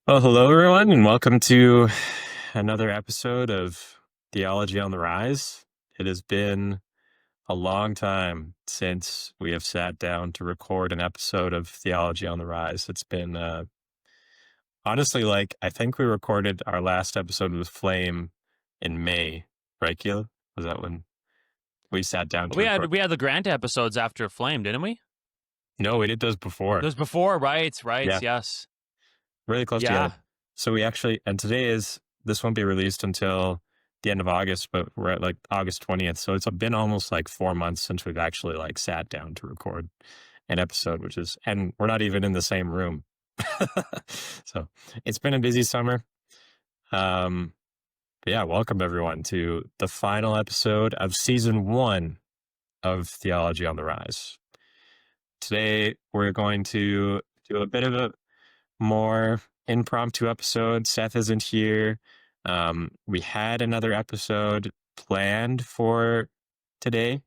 Well, hello everyone, and welcome to another episode of Theology on the Rise. It has been a long time since we have sat down to record an episode of Theology on the Rise. It's been honestly, I think we recorded our last episode with Flame in May, right, Keela? Was that when we sat down to We record? had we had the Grant episodes after Flame, didn't we? No, we did those before. Those before, right? Yeah, Yes. really close together. Yeah. So and today this won't be released until the end of August, but we're at August 20th. So it's been almost 4 months since we've actually sat down to record an episode, and we're not even in the same room. So it's been a busy summer. But yeah, welcome everyone to the final episode of season 1 of Theology on the Rise. Today, we're going to do a bit of a more impromptu episode. Seth isn't here. We had another episode planned for today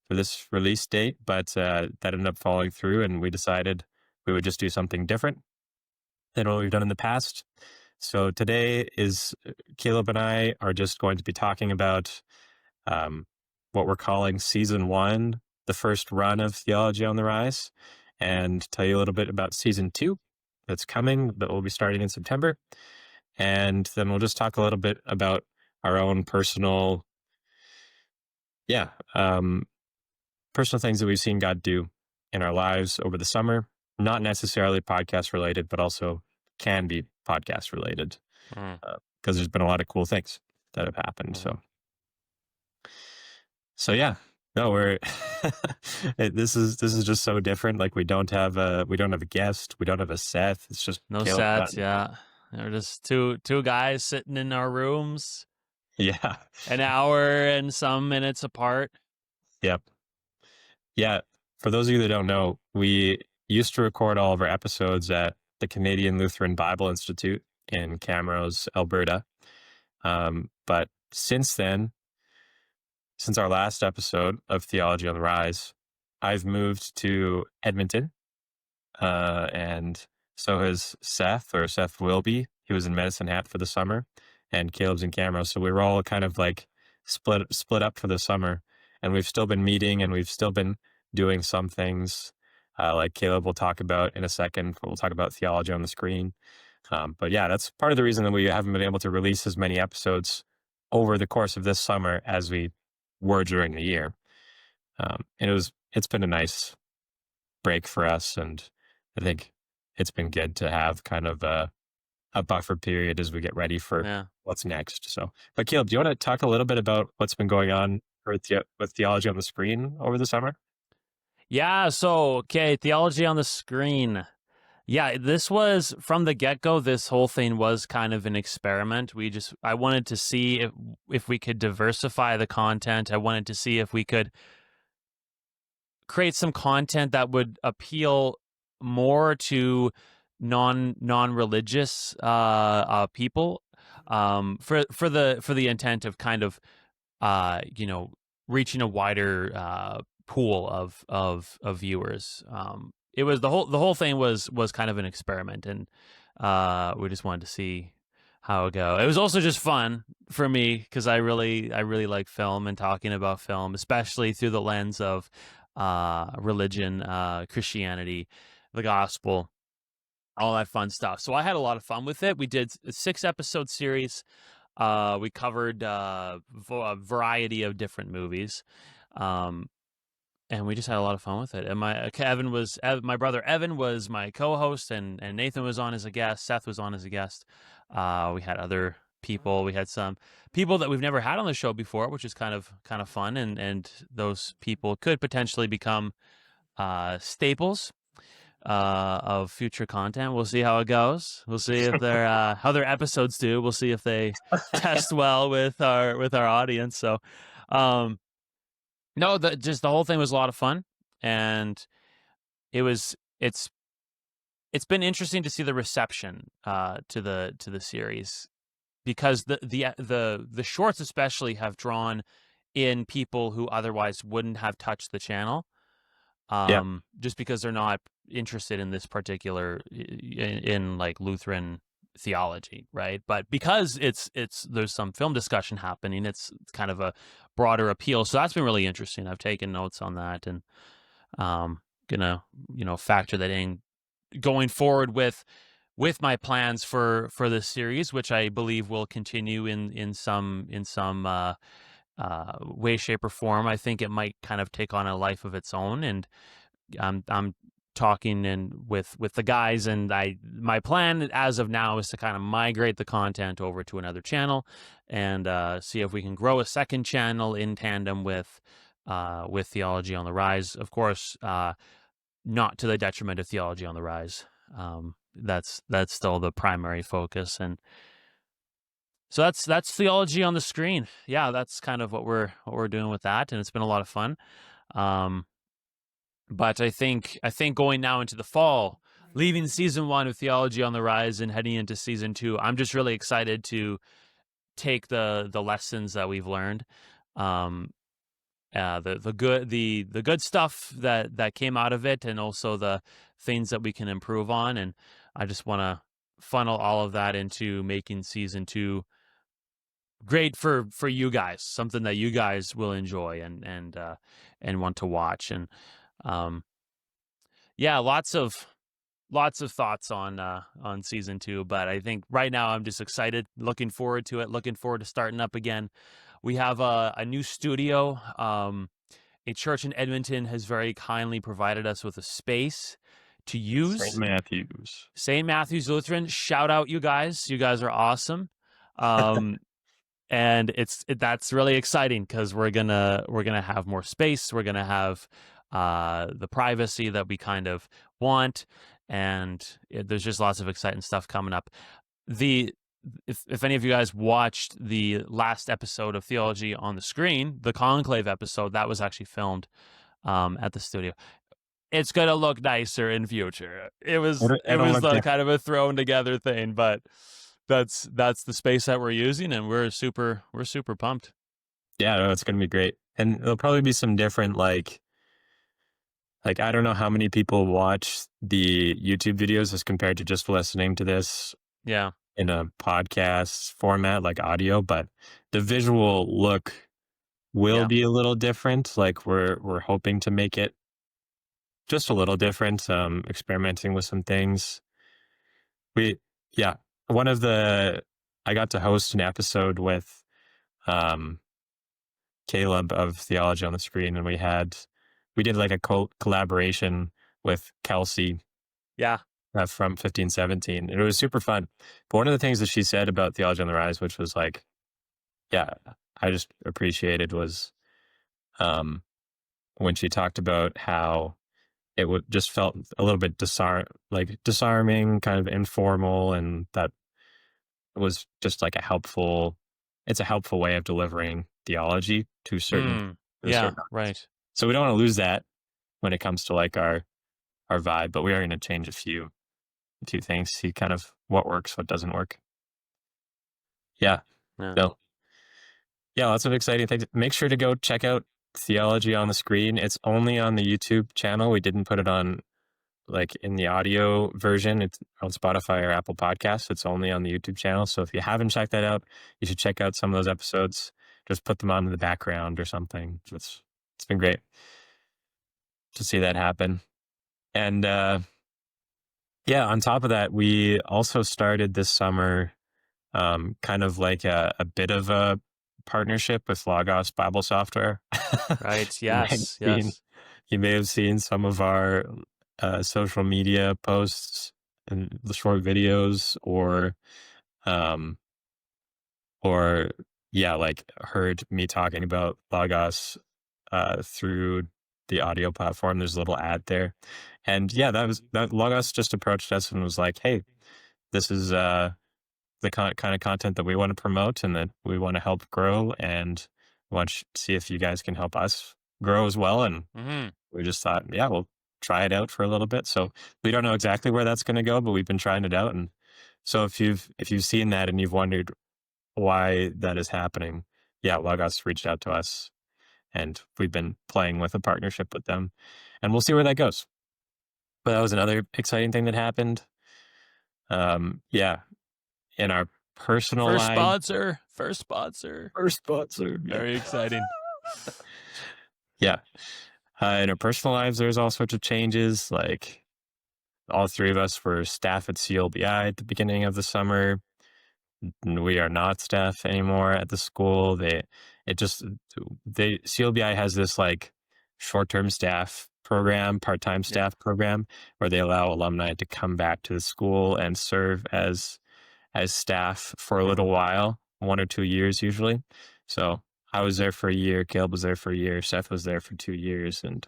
for this release date, but that ended up falling through, and we decided we would just do something different than what we've done in the past. So today is Caleb and I are just going to be talking about what we're calling season 1, the first run of Theology on the Rise, and tell you a little bit about season 2 that's coming, that will be starting in September. And then we'll just talk a little bit about our own personal things that we've seen God do in our lives over the summer. Not necessarily podcast related, but also can be podcast related, because there's been a lot of cool things that have happened. So yeah, no, we're this is just so different. We don't have a guest, we don't have a Seth. It's just No Caleb and I. sets, yeah. They're just two guys sitting in our rooms, Yeah. an hour and some minutes apart. Yep. Yeah. For those of you that don't know, we used to record all of our episodes at the Canadian Lutheran Bible Institute in Camrose, Alberta. But since then, since our last episode of Theology on the Rise, I've moved to Edmonton. And so has Seth, or Seth will be. He was in Medicine Hat for the summer, and Caleb's in Camrose. So we were all kind of split up for the summer, and we've still been meeting, and we've still been doing some things like Caleb will talk about in a second. We'll talk about theology on the screen. But yeah, that's part of the reason that we haven't been able to release as many episodes over the course of this summer as we were during the year. And it's been a nice break for us, and I think it's been good to have kind of a buffer period as we get ready for what's next. So, but Caleb, do you want to talk a little bit about what's been going on with Theology on the Screen over the summer? Yeah, so, okay, Theology on the Screen. Yeah, this was, from the get-go, this whole thing was kind of an experiment. I wanted to see if we could diversify the content. I wanted to see if we could create some content that would appeal more to non-religious people, for the intent of kind of reaching a wider pool of viewers. It was the whole thing was kind of an experiment, and we just wanted to see how it go. It was also just fun for me because I really like film and talking about film, especially through the lens of religion, Christianity, the gospel, all that fun stuff. So I had a lot of fun with it. We did a 6-episode series. We covered a variety of different movies. And we just had a lot of fun with it. And my brother Evan was my co-host, and Nathan was on as a guest. Seth was on as a guest. We had other people. We had some people that we've never had on the show before, which is kind of fun. And those people could potentially become staples of future content. We'll see how it goes. We'll see if how their episodes do. We'll see if they test well with our audience. So, no, the whole thing was a lot of fun, and it's been interesting to see the reception to the series, because the shorts especially have drawn in people who otherwise wouldn't have touched the channel, just because they're not interested in this particular in like Lutheran theology, right? But because there's some film discussion happening, it's kind of a broader appeal. So that's been really interesting. I've taken notes on that, and gonna factor that in going forward with my plans for this series, which I believe will continue in some way, shape, or form. I think it might kind of take on a life of its own, and I'm talking with the guys, and my plan as of now is to kind of migrate the content over to another channel, and see if we can grow a second channel in tandem with Theology on the Rise. Of course, not to the detriment of Theology on the Rise. That's still the primary focus, and so that's Theology on the Screen. Yeah, that's kind of what we're doing with that, and it's been a lot of fun. But I think going now into the fall, leaving season 1 of Theology on the Rise and heading into season 2, I'm just really excited to take the lessons that we've learned, the good stuff that came out of it, and also the things that we can improve on. And I just want to funnel all of that into making season 2 great for you guys, something that you guys will enjoy and want to watch. And yeah, lots of thoughts on season 2, but I think right now I'm just excited, looking forward to it, looking forward to starting up again. We have a new studio. A church in Edmonton has very kindly provided us with a space to St. use. Matthew's. St. Matthew's Lutheran, shout out you guys. You guys are awesome. And that's really exciting because we're gonna have more space. We're gonna have the privacy that we kind of want, and there's just lots of exciting stuff coming up. If any of you guys watched the last episode of Theology on the Screen, the Conclave episode, that was actually filmed at the studio. It's gonna look nicer in future. It was kind of a thrown together thing, but that's the space that we're using, and we're super pumped. Yeah, no, it's gonna be great, and there'll probably be some different like I don't know how many people watch the YouTube videos as compared to just listening to this Yeah, in a podcast format, like audio, but the visual look will be a little different. Like we're hoping to make it just a little different, experimenting with some things. We, yeah, one of the, I got to host an episode with um, Caleb of Theology on the Screen, and we did like a collaboration with Kelsey. Yeah. From 1517. And it was super fun. But one of the things that she said about Theology on the Rise, which was like, yeah, I just appreciated, was when she talked about how it would just felt a little bit disarming, kind of informal, and that was just like it's a helpful way of delivering theology to certain right. So we don't want to lose that when it comes to like our vibe, but we are going to change a few things, see kind of what works, what doesn't work. Yeah. No. Yeah, lots of exciting things. Make sure to go check out Theology on the Screen. It's only on the YouTube channel. We didn't put it on like in the audio version. It's on Spotify or Apple Podcasts. It's only on the YouTube channel. So if you haven't checked that out, you should check out some of those episodes. Just put them on in the background or something. It's been great to see that happen. And yeah, on top of that, we also started this summer kind of like a bit of a partnership with Logos Bible Software. Right. Yes. You may have seen some of our social media posts and the short videos, or yeah, like heard me talking about Logos through the audio platform. There's a little ad there, and yeah, that Logos just approached us and was like, "Hey, this is the kind of content that we want to promote and that we want to help grow, and we want to see if you guys can help us grow as well." And we just thought, yeah, we'll try it out for a little bit. So we don't know exactly where that's going to go, but we've been trying it out. And so if you've seen that and you've wondered why that is happening, yeah, Logos reached out to us, and we've been playing with a partnership with them, and we'll see where that goes. But that was another exciting thing that happened. Yeah, in our personal First lives. sponsor. First sponsor. First sponsor. Yeah. Very exciting. Yeah. In our personal lives, there's all sorts of changes. Like all three of us were staff at CLBI at the beginning of the summer. We are not staff anymore at the school. CLBI has this like short-term staff program, part-time Yeah. staff program, where they allow alumni to come back to the school and serve as staff for a little while, 1 or 2 years usually. So I was there for a year, Caleb was there for a year, Seth was there for 2 years, and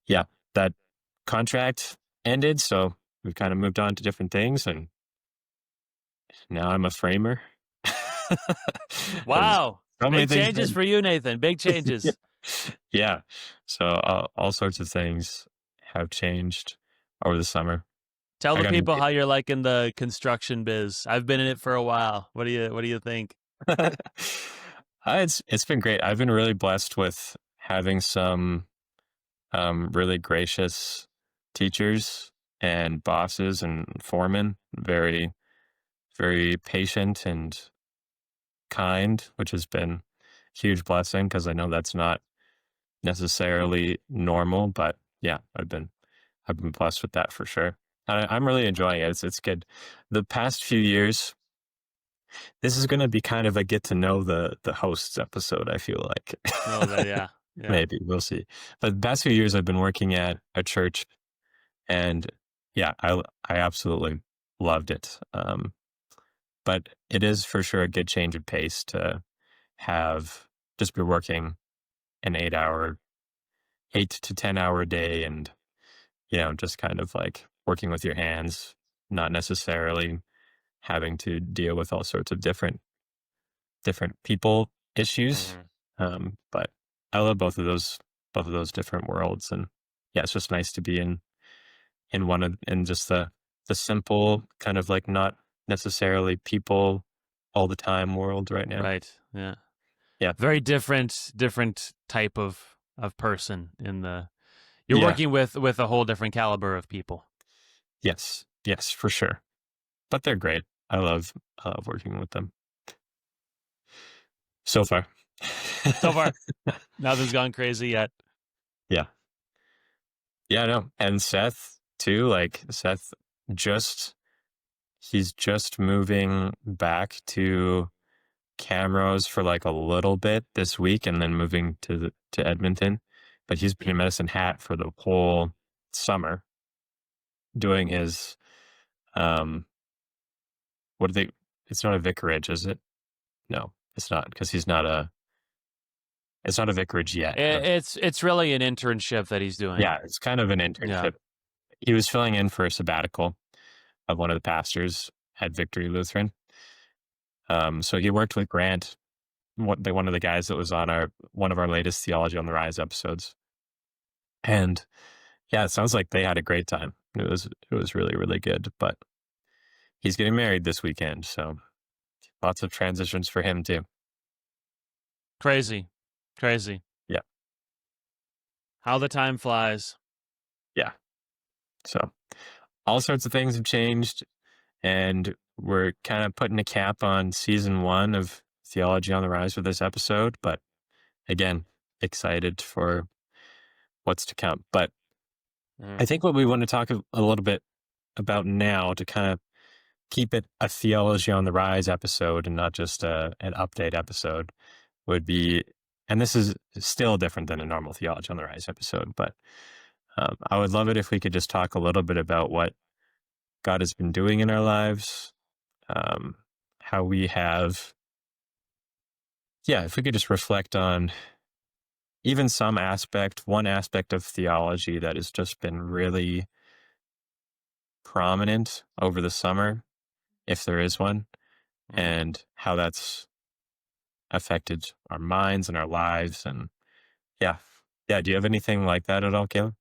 yeah, that contract ended. So we've kind of moved on to different things, and now I'm a framer. There's Wow. so many Big things. changes for you, Nathan. Big Yeah. changes. Yeah. So all sorts of things have changed over the summer. Tell I the got people how you're liking the construction biz. I've been in it for a while. What do you think? it's been great. I've been really blessed with having some really gracious teachers and bosses and foremen, very, very patient and kind, which has been a huge blessing because I know that's not necessarily normal, but yeah, I've been blessed with that for sure. I'm really enjoying it. It's good. The past few years, this is going to be kind of a get to know the hosts episode. I feel like Oh, yeah. maybe we'll see. But the past few years, I've been working at a church, and yeah, I absolutely loved it. But it is for sure a good change of pace to have just be working an 8 to 10 hour day, and just kind of like working with your hands, not necessarily having to deal with all sorts of different people issues. But I love both of those different worlds, and yeah, it's just nice to be in just the simple kind of like not necessarily people all the time world right now. Right. Yeah. Yeah. Very different type of person in the you're Yeah. working with a whole different caliber of people. Yes. Yes, for sure. But they're great. I love working with them so far. So far, nothing's gone crazy yet. Yeah. Yeah, no. And Seth too, like Seth just he's just moving back to Camrose for like a little bit this week and then moving to Edmonton. But he's been in Medicine Hat for the whole summer doing his what do they it's not a vicarage, is it? No, it's not, because it's not a vicarage yet. It's really an internship that he's doing. Yeah, it's kind of an Yeah. internship. He was filling in for a sabbatical of one of the pastors at Victory Lutheran. So he worked with Grant, one of the guys that was on one of our latest Theology on the Rise episodes. And yeah, it sounds like they had a great time. It was really, really good. But he's getting married this weekend, so lots of transitions for him too. Crazy. Yeah. How the time flies. Yeah. So all sorts of things have changed, and we're kind of putting a cap on season 1 of Theology on the Rise for this episode. But again, excited for what's to come. But I think what we want to talk a little bit about now, to kind of keep it a Theology on the Rise episode and not just an update episode, would be, and this is still different than a normal Theology on the Rise episode, but I would love it if we could just talk a little bit about what God has been doing in our lives, how we have, if we could just reflect on even one aspect of theology that has just been really prominent over the summer, if there is one, and how that's affected our minds and our lives. And yeah. Do you have anything like that at all, Caleb?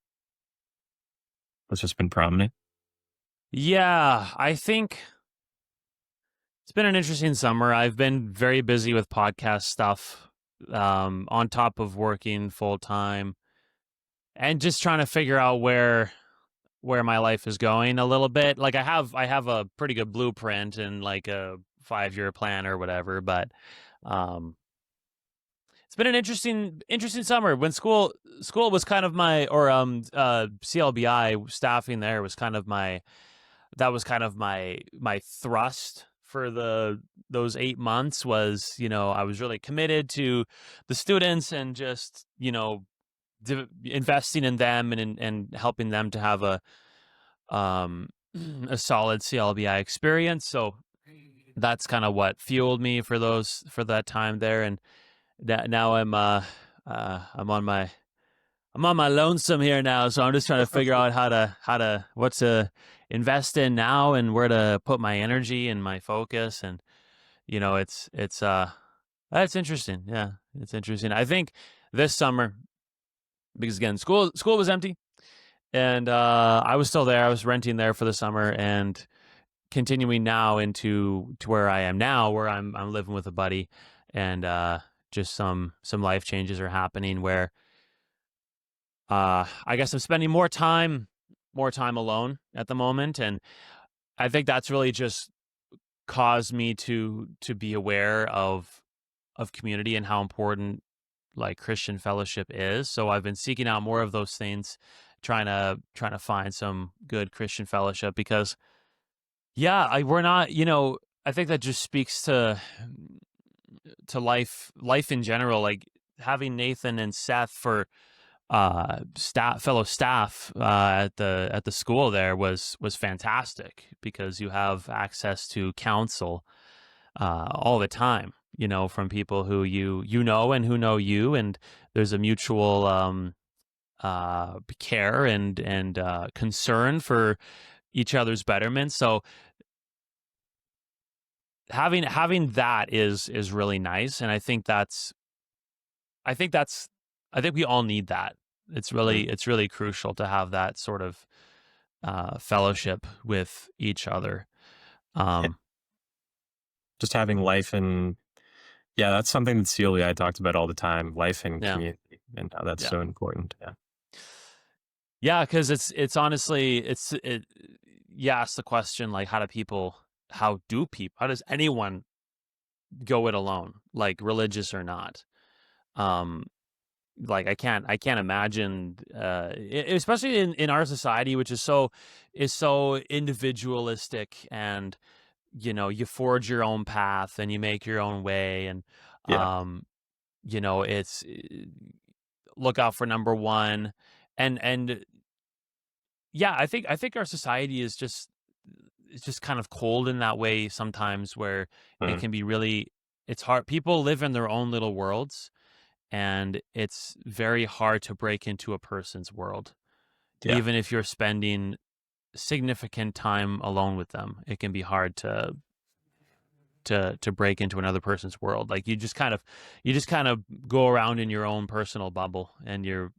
That's just been prominent? Yeah, I think it's been an interesting summer. I've been very busy with podcast stuff, on top of working full time, and just trying to figure out where where my life is going a little bit. Like I have a pretty good blueprint and like a 5-year plan or whatever, but um it's been an interesting summer. When school was kind of my, or CLBI staffing there was kind of my, that was kind of my thrust for those 8 months. Was, I was really committed to the students and just, investing in them and helping them to have um a solid CLBI experience. So that's kind of what fueled me for that time there. And now I'm on my lonesome here now, so I'm just trying to figure out what to invest in now and where to put my energy and my focus. And it's that's interesting. Yeah, it's interesting. I think this summer, because again, school was empty, and I was still there. I was renting there for the summer, and continuing now into to where I am now, where I'm living with a buddy, and just some life changes are happening where I guess I'm spending more time alone at the moment, and I think that's really just caused me to be aware of community and how important like Christian fellowship is. So I've been seeking out more of those things, trying to find some good Christian fellowship, because yeah, we're not, I think that just speaks to life in general. Like having Nathan and Seth for fellow staff at the school there was fantastic, because you have access to counsel all the time, from people who you know and who know you, and there's a mutual care and concern for each other's betterment. So having that is really nice, and I think that's I think we all need that. Mm. It's really crucial to have that sort of fellowship with each other. Yeah, Um, just having life and yeah, that's something that Celia I talked about all the time, life and yeah, community and how that's yeah, so important. Yeah. yeah. Because it's honestly you ask the question, like, how does anyone go it alone, like religious or not? Um, like I can't imagine, especially in our society, which is so individualistic, and you forge your own path and you make your own way, and Yeah. um it's look out for number one. And yeah, I think our society is just, it's just kind of cold in that way sometimes, where it Mm. can be really, it's hard. People live in their own little worlds, and it's very hard to break into a person's world. Yeah. Even if you're spending significant time alone with them, it can be hard to break into another person's world. Like you just kind of go around in your own personal bubble, and you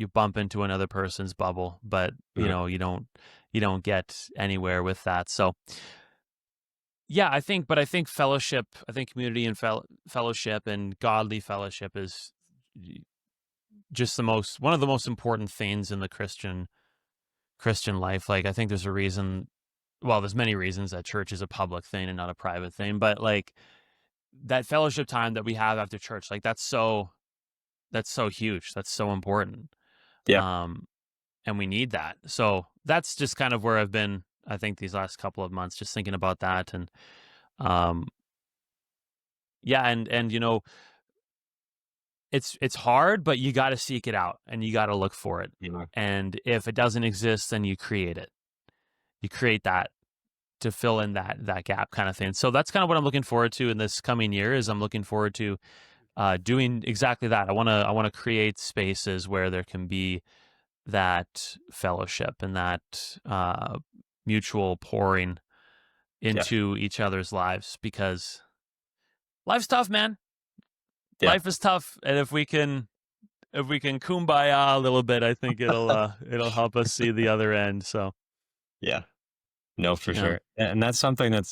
bump into another person's bubble, but Mm. you don't get anywhere with that. So yeah, I think fellowship, I think community and fellowship and godly fellowship is just one of the most important things in the Christian life. Like I think there's a reason, well, there's many reasons that church is a public thing and not a private thing, but like that fellowship time that we have after church, like that's so huge. That's so important. Yeah. Um, and we need that. So that's just kind of where I've been, I think, these last couple of months, just thinking about that. And um, yeah, and it's hard, but you got to seek it out and you got to look for it. Yeah. And if it doesn't exist, then you create it. You create that to fill in that gap, kind of thing. So that's kind of what I'm looking forward to in this coming year. Is I'm looking forward to doing exactly that. I want to create spaces where there can be that fellowship and that mutual pouring Yeah. into each other's lives, because life's tough, man. Yeah. Life is tough, and if we can kumbaya a little bit, I think it'll help us see the other end. So Yeah. No, for yeah, sure. And that's something I've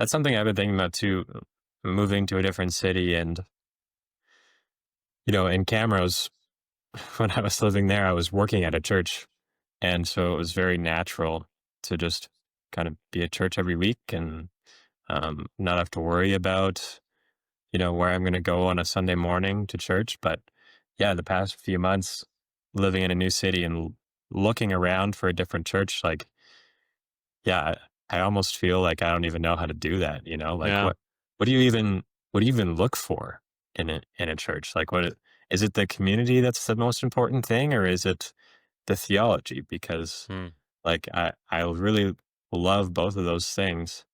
been thinking about too, moving to a different city and, in Camrose, when I was living there, I was working at a church And so it was very natural to just kind of be at church every week and not have to worry about, where I'm going to go on a Sunday morning to church. But yeah, the past few months living in a new city and looking around for a different church, like, yeah, I almost feel like I don't even know how to do that. Like Yeah. what do you even, look for in a church? Like, is it the community that's the most important thing, or is it the theology? Because Hmm. like I really love both of those things.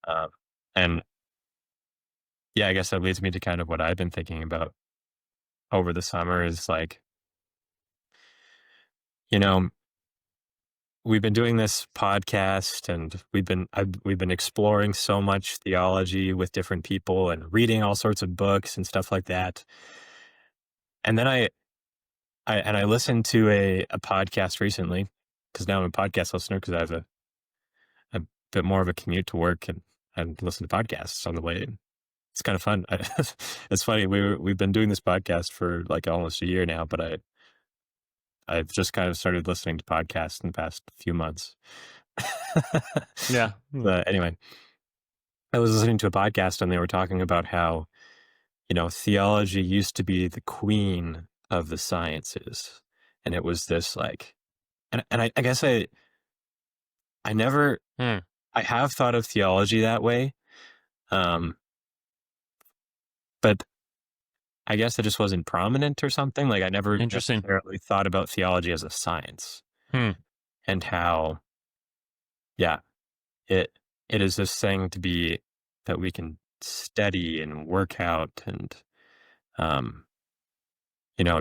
Um, and yeah, I guess that leads me to kind of what I've been thinking about over the summer is like, you know, we've been doing this podcast and we've been exploring so much theology with different people and reading all sorts of books and stuff like that. And then I listened to a podcast recently because now I'm a podcast listener because I have a bit more of a commute to work and listen to podcasts on the way. It's kind of fun. It's funny. We've been doing this podcast for like almost a year now, but I've just kind of started listening to podcasts in the past few months. Yeah. Hmm. But anyway, I was listening to a podcast and they were talking about how, theology used to be the queen of the sciences. And it was this like, and I guess I never, Hmm. I have thought of theology that way. Um, but I guess it just wasn't prominent or something. Like I never Interesting. necessarily thought about theology as a science Hmm. and how, yeah, it it is this thing to be that we can study and work out and um,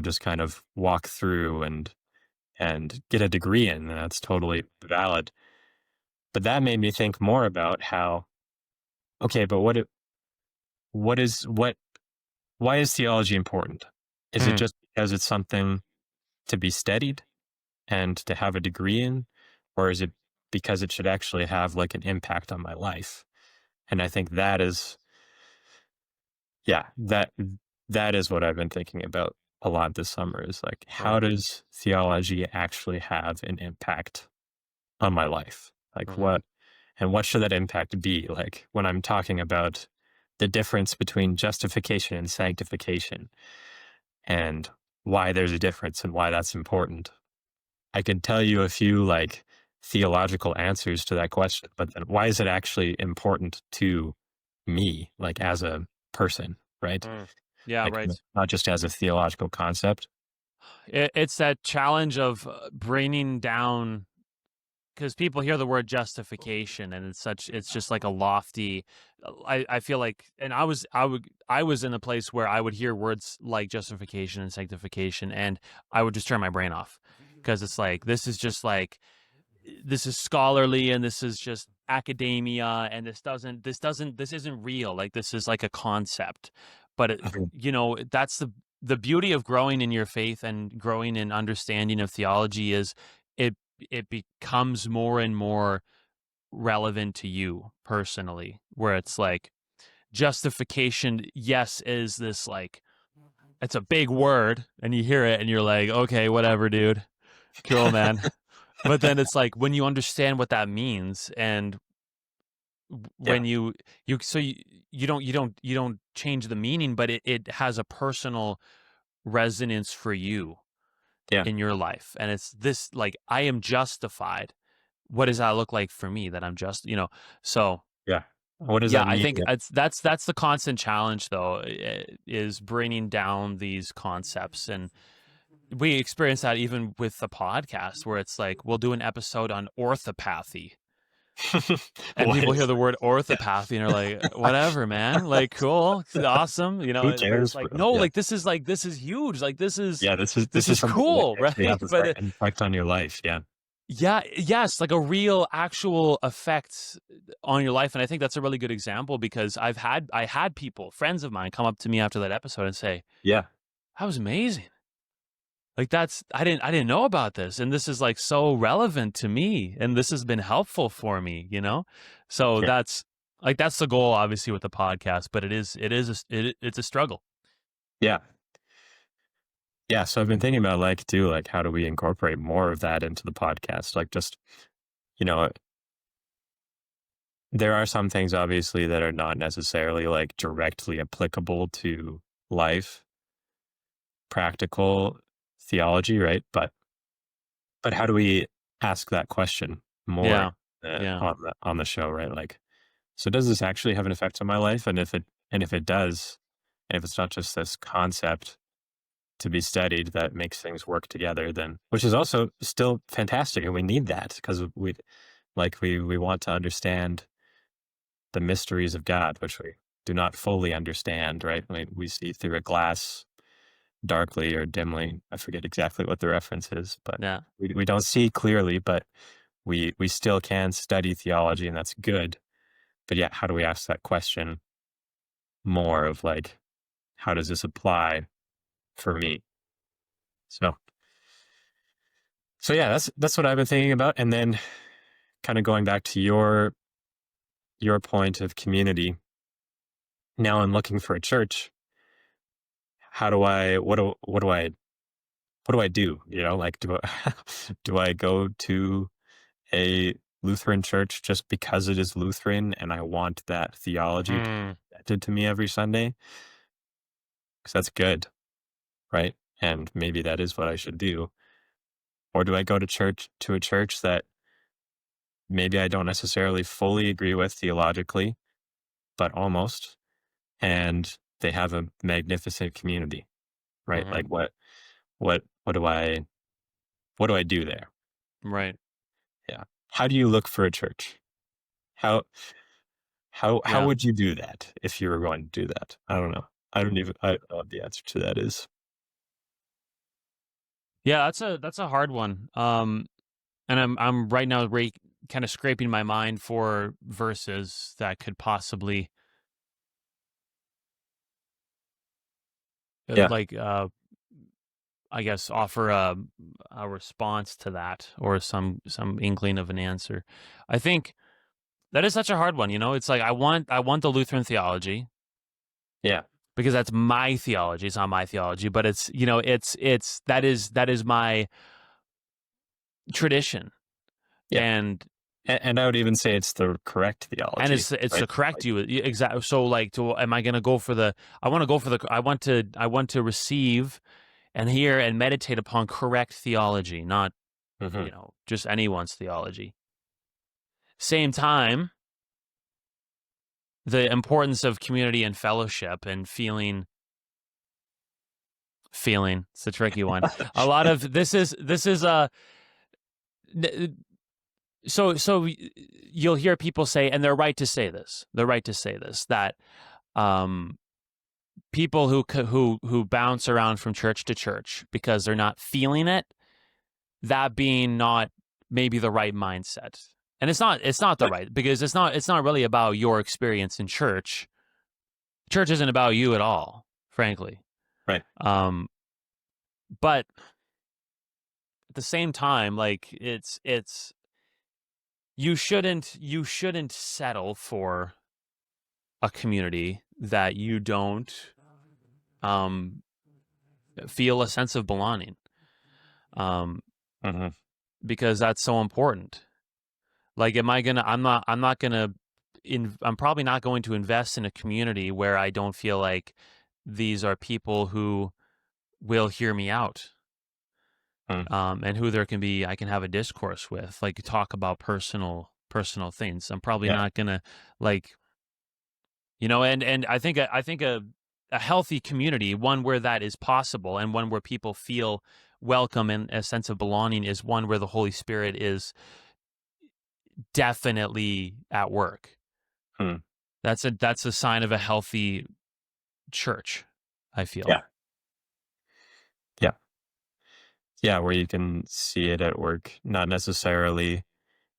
just kind of walk through and get a degree in. And that's totally valid. But that made me think more about how, okay, but what is what why is theology important? Is it Hmm. just because it's something to be studied and to have a degree in, or is it because it should actually have like an impact on my life? And I think that is, yeah, that is what I've been thinking about a lot this summer is like, how Right. does theology actually have an impact on my life? Like Hmm. what should that impact be? Like when I'm talking about the difference between justification and sanctification and why there's a difference and why that's important. I can tell you a few like theological answers to that question, but then why is it actually important to me, like as a person, right? Hmm. Yeah. Like Right. not just as a theological concept. It's that challenge of bringing down, because people hear the word justification and it's just like a lofty. I feel like, and I was in a place where I would hear words like justification and sanctification and I would just turn my brain off, because it's like this is scholarly and this is just academia and this isn't real, like this is like a concept. But Mhm. that's the beauty of growing in your faith and growing in understanding of theology is it it becomes more and more relevant to you personally, where it's like justification, yes, is this like, it's a big word and you hear it and you're like, okay, whatever, dude, cool, man. But then it's like when you understand what that means, and Yeah, when you so you don't change the meaning, but it has a personal resonance for you yeah, in your life. And it's this, like, I am justified. What does that look like for me, that I'm so yeah. What does yeah, that I mean? think Yeah. that's the constant challenge though, is bringing down these concepts. And we experience that even with the podcast, where it's like we'll do an episode on orthopathy and What people hear is the word yeah. orthopathy and are like, whatever, man, like, cool, awesome, Who but it's cares, like, bro? no, Yeah. like this is huge, like Yeah, this is this is something that cool, actually right? has a But an impact on your life. Yeah. yeah, yes, like a real actual effect on your life. And I think that's a really good example, because I had people, friends of mine, come up to me after that episode and say, Yeah. that was amazing. Like, that's, I didn't know about this, and this is like so relevant to me, and this has been helpful for me. So Yeah. that's the goal, obviously, with the podcast, but it's a struggle. Yeah. Yeah, so I've been thinking about like too, like how do we incorporate more of that into the podcast? Like just, you know, there are some things obviously that are not necessarily like directly applicable to life, practical theology, right? But how do we ask that question more Yeah. Yeah. on the show, right? Like, so does this actually have an effect on my life? And if it does, and if it's not just this concept to be studied that makes things work together, then which is also still fantastic, and we need that because we want to understand the mysteries of God, which we do not fully understand, right? We see through a glass darkly or dimly. I forget exactly what the reference is, but Yeah. we don't see clearly, but we still can study theology, and that's good. But yeah, how do we ask that question more of like, how does this apply for me? So so yeah, that's what I've been thinking about. And then kind of going back to your point of community. Now I'm looking for a church. How do I what do I do? You know, like do I do I go to a Lutheran church just because it is Lutheran and I want that theology Hmm. presented to me every Sunday? Because that's good, right? And maybe that is what I should do. Or do I go to a church that maybe I don't necessarily fully agree with theologically, but almost, and they have a magnificent community, right? Hmm. Like what do I do there? Right. Yeah. How do you look for a church? How how Yeah. would you do that if you were going to do that? I don't know. I don't know what the answer to that is. Yeah, that's a hard one. And I'm right now kind of scraping my mind for verses that could possibly Yeah. like I guess offer a response to that or some inkling of an answer. I think that is such a hard one, you know? It's like I want the Lutheran theology Yeah. because that's my theology. It's not my theology, but it's, you know, it's that is my tradition. Yeah. And And I would even say it's the correct and theology, it's right? to correct Like, you exactly. So like, am I going to go for the? I want to go for the. I want to receive and hear and meditate upon correct theology, not mhm. just anyone's theology. Same time, the importance of community and fellowship and feeling. It's a tricky one. A lot of this is a so you'll hear people say, and they're right to say this. They're right to say this that um people who bounce around from church to church because they're not feeling it, that being not maybe the right mindset. And it's not the Right. right, because it's not really about your experience in church. Church isn't about you at all, frankly. Right. Um but at the same time, like it's you shouldn't settle for a community that you don't um feel a sense of belonging. Um Mhm. because that's so important. Like, am I gonna? I'm not gonna. I'm probably not going to invest in a community where I don't feel like these are people who will hear me out, Mm. and who I can have a discourse with, like talk about personal things. I'm probably Yeah. not gonna like, and I think a healthy community, one where that is possible, and one where people feel welcome and a sense of belonging, is one where the Holy Spirit is definitely at work. Mm. That's a sign of a healthy church, I feel. Yeah. Yeah. Yeah, where you can see it at work, not necessarily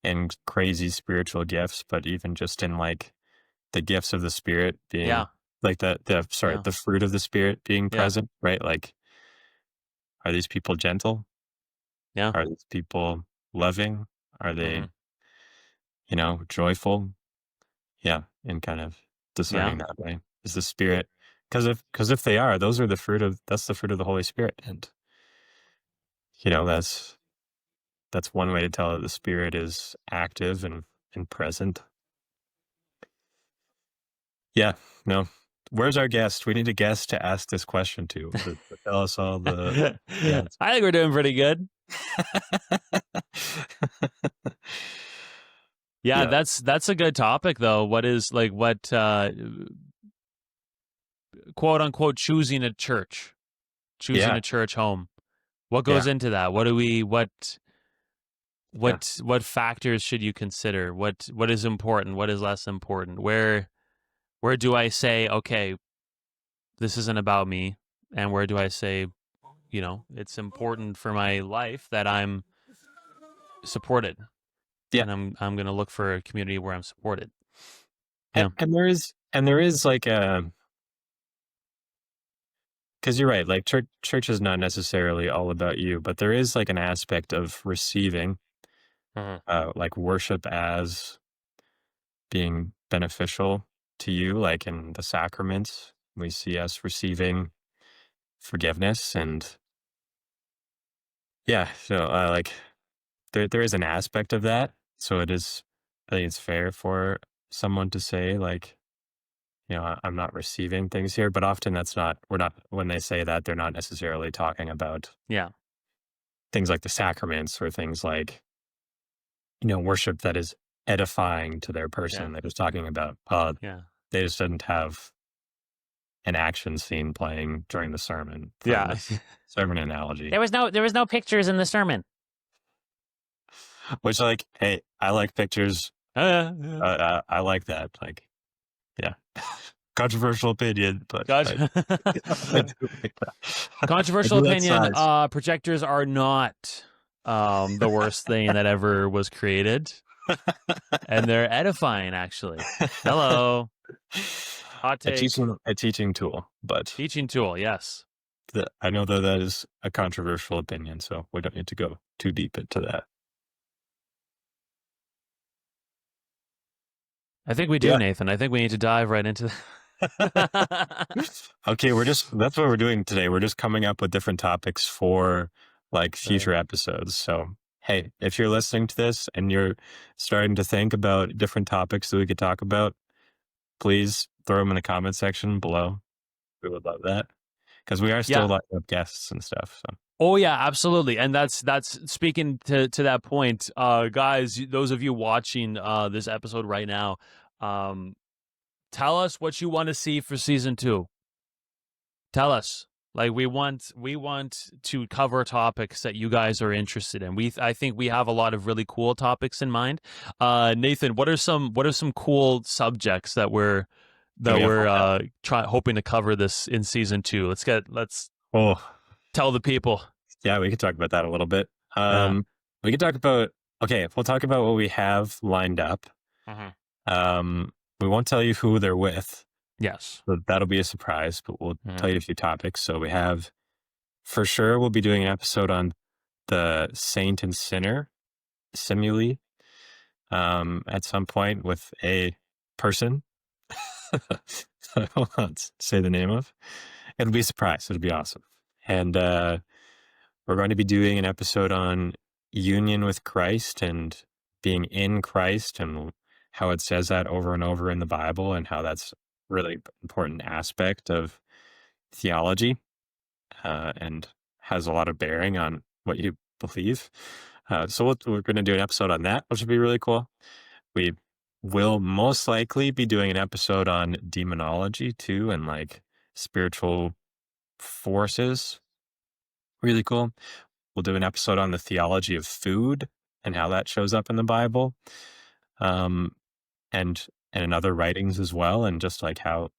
in crazy spiritual gifts, but even just in like the gifts of the spirit being Yeah, like yeah, the fruit of the spirit being yeah, present, right? Like, are these people gentle? yeah, Are these people loving? Are hmm, they, joyful? Yeah, and kind of yeah, discerning that way. Is the spirit, because if they are, that's the fruit of the Holy Spirit. And that's one way to tell that the Spirit is active and present. Yeah, no. Where's our guest? We need a guest to ask this question to tell us all the I answers. think we're doing pretty good. Yeah, Yeah, that's a good topic though. What is like what quote unquote choosing a yeah, home? What yeah, goes into that? What do we yeah, what factors should you consider? What is important? What is less important? Where do I say, okay, this isn't about me? And where do I say, it's important for my life that I'm supported yeah. and I'm going to look for a community where I'm supported. And, Yeah. and there is like a, because you're right, like church is not necessarily all about you, but there is like an aspect of receiving, Mhm. like worship as being beneficial to you, like in the sacraments. We see us receiving forgiveness, and yeah, so like there is an aspect of that. So it is, I think it's fair for someone to say like, I'm not receiving things here, but often that's not, we're not, when they say that, they're not necessarily talking about Yeah. things like the sacraments or things like, worship that is edifying to their Yeah. person. They're just talking about, Yeah. they just didn't have an action scene playing during the sermon for Yeah. the sermon analogy, There was no pictures in the sermon. which like, hey, I like pictures. Yeah. I like that. Like, yeah, controversial opinion, but Gotcha. I do like that. I Controversial do like opinion. size. Projectors are not the worst thing that ever was created, and they're edifying. Actually, hello, hot a take, teaching tool, but teaching tool. Yes, I know that is a controversial opinion, so we don't need to go too deep into that. I think we do, Yeah. Nathan. I think we need to dive right into that. Okay, that's what we're doing today. We're just coming up with different topics for like future episodes. So, hey, if you're listening to this and you're starting to think about different topics that we could talk about, please throw them in the comment section below. We would love that because we are still Yeah. lining up guests and stuff. So, Oh yeah, absolutely. And that's speaking to that point, guys, those of you watching this episode right now, um, tell us what you want to see for season 2. Tell us. Like we want to cover topics that you guys are interested in. I think we have a lot of really cool topics in mind. Nathan, what are some cool subjects that we're that that we have. we're hoping to cover this in season 2? Let's Oh, tell the people. yeah, we could talk about that a little bit. Yeah. We could talk about, okay, we'll talk about what we have lined up. Mhm. We won't tell you who they're with. Yes. So that'll be a surprise, but we'll Mhm. tell you a few topics. So we have, for sure, we'll be doing an episode on the saint and sinner simile at some point with a person. I won't say the name of. It'll be a surprise. It'll be awesome. And we're going to be doing an episode on union with Christ and being in Christ and how it says that over and over in the Bible and how that's really important aspect of theology and has a lot of bearing on what you believe. So we're going to do an episode on that, which would be really cool. We will most likely be doing an episode on demonology too and like spiritual forces. Really cool. We'll do an episode on the theology of food and how that shows up in the Bible, um, and in other writings as well, and just like how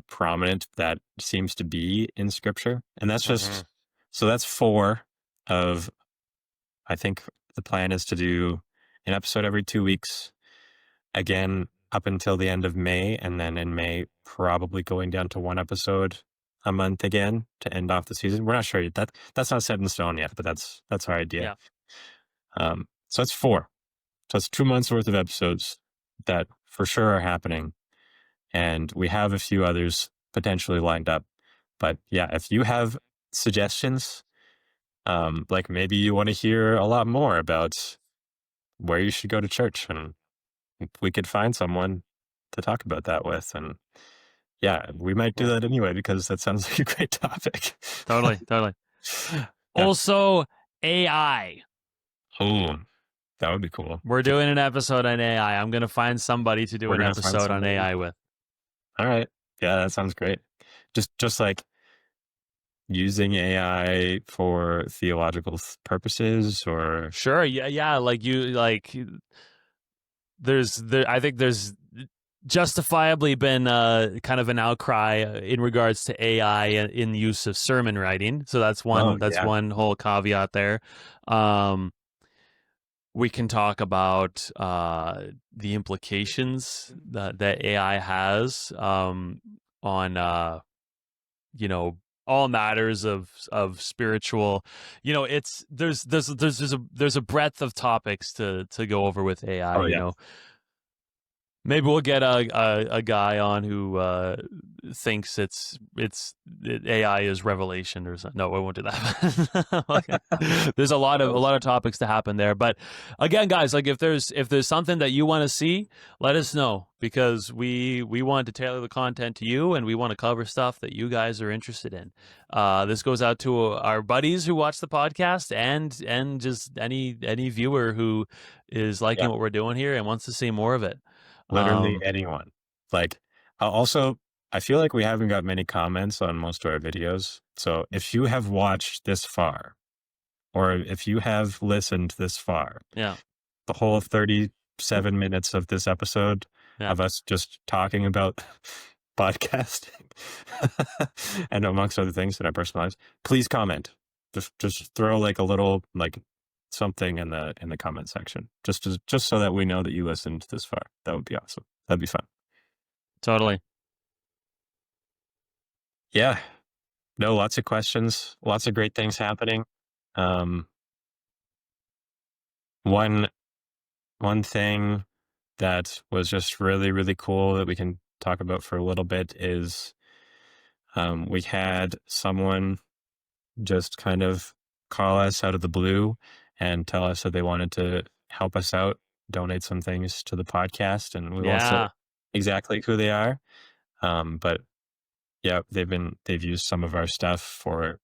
prominent that seems to be in Scripture. And that's just, Mhm. so that's 4 of, I think the plan is to do an episode every 2 weeks, again up until the end of May, and then in May probably going down to 1 episode a month again to end off the season. We're not sure yet. That's not set in stone yet, but that's our idea. Yeah. So that's 4. So it's 2 months worth of episodes that for sure are happening. And we have a few others potentially lined up. But yeah, if you have suggestions, Like maybe you want to hear a lot more about where you should go to church, and we could find someone to talk about that with. And yeah, we might do Yeah. that anyway because that sounds like a great topic. Totally, totally. Yeah. Also, AI. Oh, that would be cool. We're doing an episode on AI. I'm going to find somebody to do We're an gonna find episode on somebody. AI with. All right. Yeah, that sounds great. Just like using AI for theological purposes, or Sure. Yeah. Yeah. Like I think there's justifiably been kind of an outcry in regards to AI in the use of sermon writing. So oh that's yeah, one whole caveat there. Um, we can talk about the implications that AI has on all matters of spiritual. It's there's a breadth of topics to go over with AI. oh yeah. Maybe we'll get a guy on who thinks AI is revelation or something. No, we won't do that. Okay. There's a lot of topics to happen there. But again, guys, like if there's something that you want to see, let us know, because we want to tailor the content to you, and we want to cover stuff that you guys are interested in. This goes out to our buddies who watch the podcast, and just any viewer who is liking Yeah, what we're doing here and wants to see more of it. literally Um, anyone. Like, also, I feel like we haven't got many comments on most of our videos. So if you have watched this far, or if you have listened this far, yeah, the whole 37 minutes of this episode yeah, of us just talking about podcasting and amongst other things in our personal lives, please comment. Just throw like a little like something in the comment section, just so that we know that you listened this far. That would be awesome. That'd be fun. totally. Yeah. No, lots of questions, lots of great things happening. Um, one one thing that was just really, really cool that we can talk about for a little bit is we had someone just kind of call us out of the blue and tell us that they wanted to help us out, donate some things to the podcast. And we won't say Yeah, exactly who they are. But yeah, they've used some of our stuff for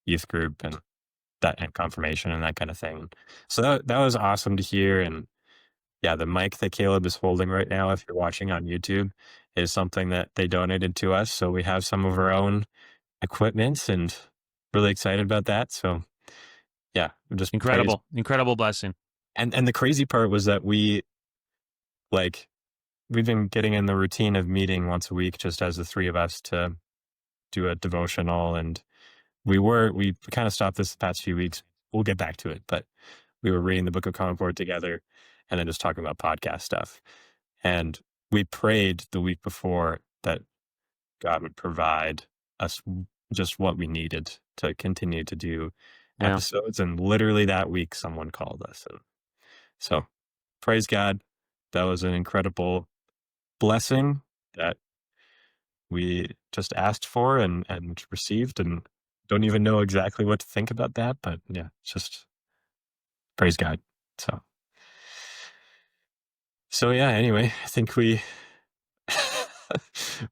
youth group and that, and confirmation and that kind of thing. So that was awesome to hear. And yeah, the mic that Caleb is holding right now, if you're watching on YouTube, is something that they donated to us. So we have some of our own equipment, and really excited about that. So yeah, just praise. incredible blessing. And the crazy part was that like we've been getting in the routine of meeting once a week, just as the three of us, to do a devotional. And we kind of stopped this the past few weeks. We'll get back to it, but we were reading the Book of Concord together and then just talking about podcast stuff. And we prayed the week before that God would provide us just what we needed to continue to do Yeah, episodes. And literally that week, someone called us. And so praise God. That was an incredible blessing that we just asked for and received, and don't even know exactly what to think about that. But yeah, it's just praise God. So, so yeah, anyway, I think we've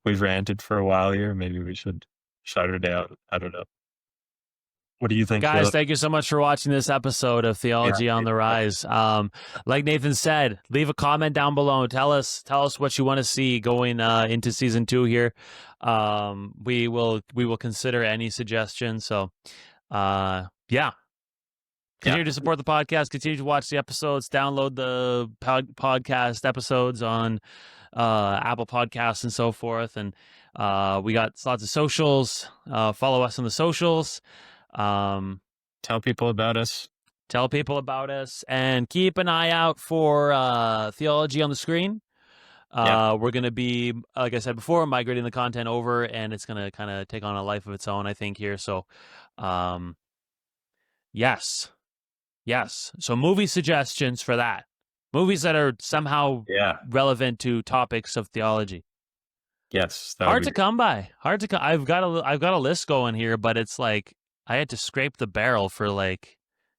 ranted for a while here. Maybe we should shut her down. I don't know. What do you think, guys, Caleb? thank you so much for watching this episode of Yeah. Theology on the Rise. Like Nathan said, leave a comment down below. Tell us what you want to see going into season 2 here. We will consider any suggestions. So, yeah. Yeah. Continue to support the podcast. Continue to watch the episodes. Download the podcast episodes on Apple Podcasts and so forth. And we got lots of socials. Follow us on the socials. Tell people about us. Tell people about us, and keep an eye out for Theology on the Screen. Yeah. We're going to be, like I said before, migrating the content over, and it's going to kind of take on a life of its own, I think, here. So, yes. So movie suggestions for that. Movies that are somehow Yeah. relevant to topics of theology. Yes. That would Hard be to come by. I've got a list going here, but it's like I had to scrape the barrel for like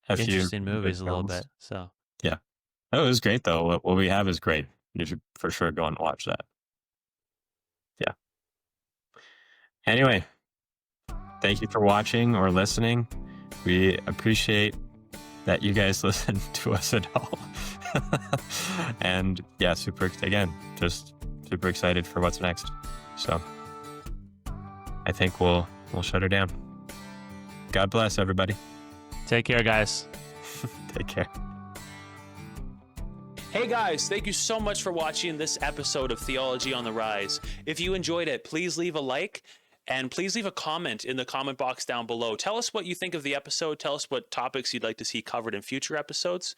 A few interesting good movies a little films. bit. So Yeah. Oh, it was great though. What we have is great. You should for sure go and watch that. Yeah. Anyway, thank you for watching or listening. We appreciate that you guys listen to us at all. And yeah, just super excited for what's next. So I think we'll shut her down. God bless everybody. take care, guys. Take care. Hey guys, thank you so much for watching this episode of Theology on the Rise. If you enjoyed it, please leave a like and please leave a comment in the comment box down below. Tell us what you think of the episode. Tell us what topics you'd like to see covered in future episodes.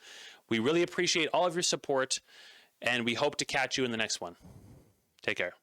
We really appreciate all of your support, and we hope to catch you in the next one. Take care.